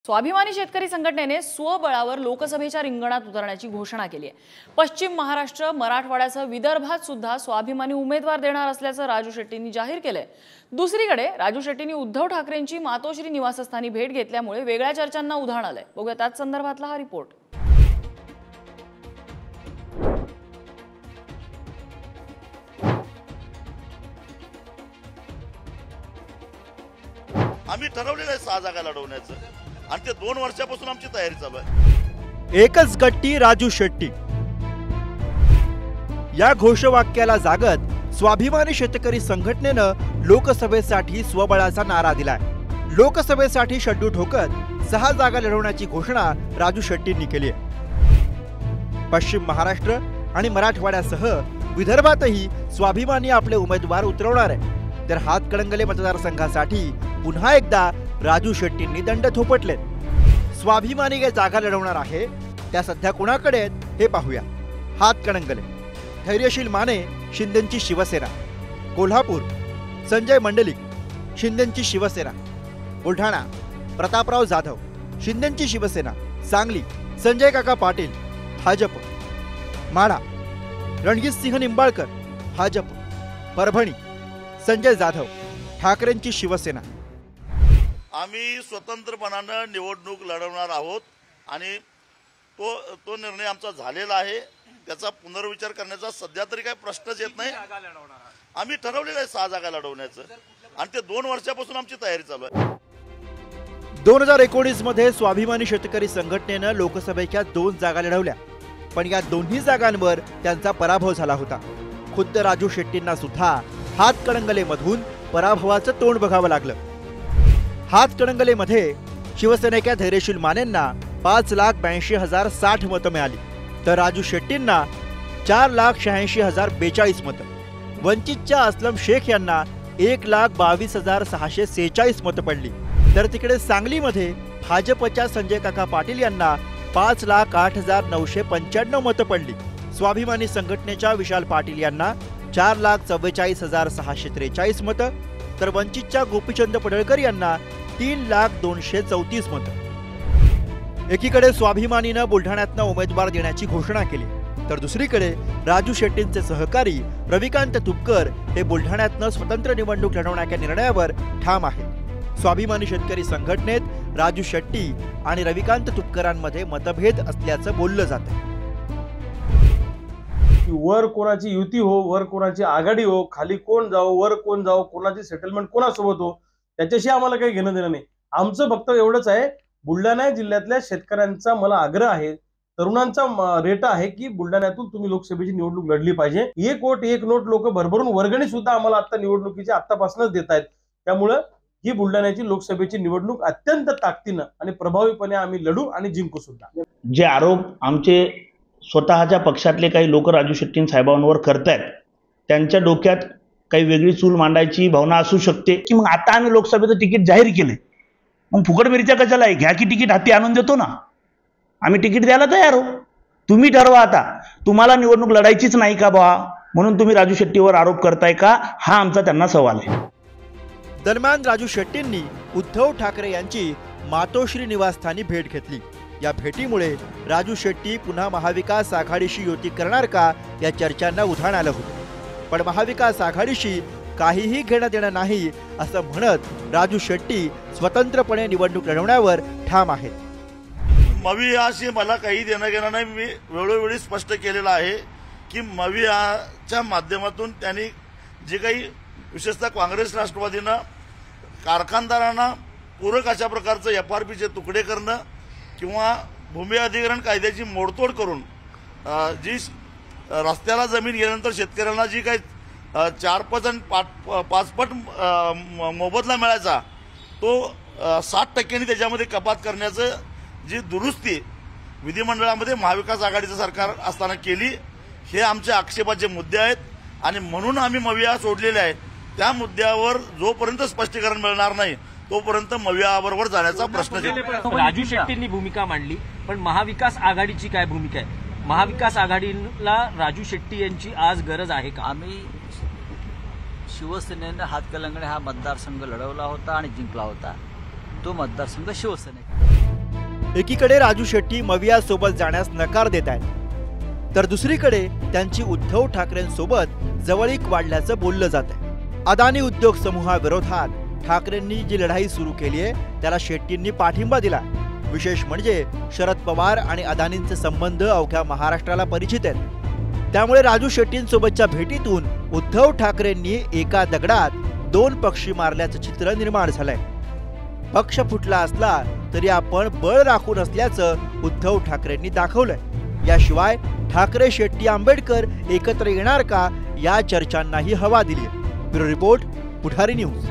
स्वाभिमानी शेतकरी संघटनेने स्वबळावर लोकसभेच्या रिंगणात उतरण्याची घोषणा केली आहे। पश्चिम महाराष्ट्र, मराठवाड्यासह विदर्भात सुद्धा स्वाभिमानी उमेदवार देणार असल्याचं राजू शेट्टींनी जाहीर केलंय। दुसरीकडे राजू शेट्टींनी उद्धव ठाकरेंची मातोश्री निवासस्थानी भेट घेतल्यामुळे वेगळ्या चर्चांना उधाण आलंय। बघूया त्याच संदर्भातला हा रिपोर्ट। आम्ही ठरवलेलं आहे 6 जागा लढवण्याचं आणि ते 2 वर्षापासून आमची तयारी चालू आहे। एकच गट्टी राजू शेट्टी या घोषवाक्याला जागत स्वाभिमानी शेतकरी संघटनेनं लोकसभेसाठी स्वबळाचा नारा दिलाय। लोकसभेसाठी शड्डू ठोकत 6 जागा लढवण्याची घोषणा राजू शेट्टींनी केली आहे। पश्चिम महाराष्ट्र आणि मराठवाड्यासह विदर्भातही स्वाभिमानी आपले उमेदवार उतरवणार आहे। तर हातकणंगले मतदारसंघासाठी पुन्हा एकदा राजू शेट्टींनी दंड थोपटलेत। स्वाभिमानी जे जागा लढवणार आहे त्या सध्या कोणाकडे आहेत हे पाहूया। हातकणंगले धैर्यशील माने, शिंदेंची शिवसेना। कोल्हापूर संजय मंडलिक, शिंदेंची शिवसेना। बुलढाणा प्रतापराव जाधव, शिंदेंची शिवसेना। सांगली संजय काका पाटील, भाजप। माढा रणजितसिंह निंबाळकर, भाजप। परभणी संजय जाधव, ठाकरेंची शिवसेना। आम्ही स्वतंत्रपणाने निवडणूक लढवणार आहोत आणि तो निर्णय आमचा झालेला आहे। त्याचा पुनर्विचार करण्याचा सध्या तरी काही प्रश्नच येत नाही। आम्ही ठरवलेलं आहे 6 जागा लढवण्याचं आणि ते 2 वर्षापासून आमची तयारी चालू आहे। 2019 मध्ये स्वाभिमानी शेतकरी संघटनेनं लोकसभेच्या 2 जागा लढवल्या, पण या दोन्ही जागांवर त्यांचा पराभव झाला होता। खुद्द राजू शेट्टींना सुद्धा हातकणंगलेमधून पराभवाचं तोंड बघावं लागलं। हातकणंगलेमध्ये शिवसेनेच्या धैर्यशील मानेंना 5,82,060 मतं मिळाली, तर राजू शेट्टींना 4,86,042 मतं। वंचितच्या असलम शेख यांना 1,22,646 मतं पडली। तर तिकडे सांगलीमध्ये भाजपच्या संजय काका पाटील यांना 5,08,995 मतं पडली। स्वाभिमानी संघटनेच्या विशाल पाटील यांना 4,44,643 मतं, तर वंचितच्या गोपीचंद पडळकर यांना 3,02,34 मतं। एकीकडे स्वाभिमानीनं बुलढाण्यातनं उमेदवार देण्याची घोषणा केली, तर दुसरीकडे राजू शेट्टींचे सहकारी रविकांत तुपकर हे बुलढाण्यातनं स्वतंत्र निवडणूक लढवण्याच्या निर्णयावर ठाम आहेत। स्वाभिमानी शेतकरी संघटनेत राजू शेट्टी आणि रविकांत तुपकरांमध्ये मतभेद असल्याचं बोललं जातं। वर कोणाची युती हो, वर कोणाची आघाडी हो, खाली कोण जाओ, वर कोण जाओ, कोणाची सेटलमेंट कोणासोबत हो, त्याच्याशी आम्हाला काही घेणं देणं नाही। आमचं फक्त एवढंच आहे, बुलढाणा जिल्ह्यातल्या शेतकऱ्यांचा मला आग्रह आहे, तरुणांचा रेटा आहे की बुलढाण्यातून तुम्ही लोकसभेची निवडणूक लढली पाहिजे। 1 वोट 1 नोट लोक भरभरून वर्गणी सुद्धा आम्हाला आता निवडणुकीची आतापासूनच देत आहेत। त्यामुळे ही बुलढाण्याची लोकसभेची निवडणूक अत्यंत ताकदीनं आणि प्रभावीपणे आम्ही लढू आणि जिंकू सुद्धा। जे आरोप आमचे स्वतःच्या पक्षातले काही लोक राजू शेट्टी साहेबांवर करतायत, त्यांच्या डोक्यात काही वेगळी चूल मांडायची भावना असू शकते की मग आता आम्ही लोकसभेचं तिकीट जाहीर केले, मग फुकट मिरच्या कशाला आहे, घ्या की तिकीट हाती आणून देतो ना, आम्ही तिकीट द्यायला तयार हो, तुम्ही ठरवा। आता तुम्हाला निवडणूक लढायचीच नाही का बा, म्हणून तुम्ही राजू शेट्टीवर आरोप करताय का, हा आमचा त्यांना सवाल आहे। दरम्यान राजू शेट्टींनी उद्धव ठाकरे यांची मातोश्री निवासस्थानी भेट घेतली। या भेटीमुळे राजू शेट्टी पुन्हा महाविकास आघाडीशी युती करणार का या चर्चांना उधाण आलं होतं, पण महाविकास आघाडीशी काहीही घेणं देणं नाही असं म्हणत राजू शेट्टी स्वतंत्रपणे निवडणूक लढवण्यावर ठाम आहेत। मवियाशी मला काही देणं घेणं नाही। मी वेळोवेळी स्पष्ट केलेलं आहे की मवियाच्या माध्यमातून त्यांनी जे काही विशेषतः काँग्रेस राष्ट्रवादीनं कारखानदारांना पूरक अशा प्रकारचं FRPचे तुकडे करणं किंवा भूमी अधिग्रहण कायद्याची मोडतोड करून जी रस्त्याला जमीन गेल्यानंतर शेतकऱ्यांना जी काही 4-5 आणि 5 पट मोबदला मिळायचा तो 60% त्याच्यामध्ये कपात करण्याचं जी दुरुस्ती विधिमंडळामध्ये महाविकास आघाडीचं सरकार असताना केली, हे आमचे आक्षेपाचे मुद्दे आहेत आणि म्हणून आम्ही मविया सोडलेले आहेत। त्या मुद्द्यावर जोपर्यंत स्पष्टीकरण मिळणार नाही तोपर्यंत मवियाबरोबर जाण्याचा प्रश्न येतो। राजू शेट्टींनी भूमिका मांडली, पण महाविकास आघाडीची काय भूमिका आहे? महाविकास आघाडीला राजू शेट्टी यांची आज गरज आहे का? आम्ही शिवसेनेने हातकणंगले हा मतदारसंघ लढवला होता आणि जिंकला होता। तो मतदारसंघ शिवसेने एकीकडे राजू शेट्टी मविया सोबत जाण्यास नकार देत आहेत, तर दुसरीकडे त्यांची उद्धव ठाकरेंसोबत जवळीक वाढल्याचं बोललं जात आहे. अदानी उद्योग समूहाविरोधात ठाकरेंनी जी लढाई सुरू केली आहे त्याला शेट्टींनी पाठिंबा दिला. विशेष म्हणजे शरद पवार आणि अदानींचे संबंध अवघ्या महाराष्ट्राला परिचित आहेत. त्यामुळे राजू शेट्टींसोबतच्या भेटीतून उद्धव ठाकरेंनी एका दगडात 2 पक्षी मारल्याचं चित्र निर्माण झालंय. पक्ष फुटला असला तरी आपण बळ राखून असल्याचं उद्धव ठाकरेंनी दाखवलंय. याशिवाय ठाकरे शेट्टी आंबेडकर एकत्र येणार का या चर्चांनाही हवा दिली. ब्युरो रिपोर्ट, पुढारी न्यूज.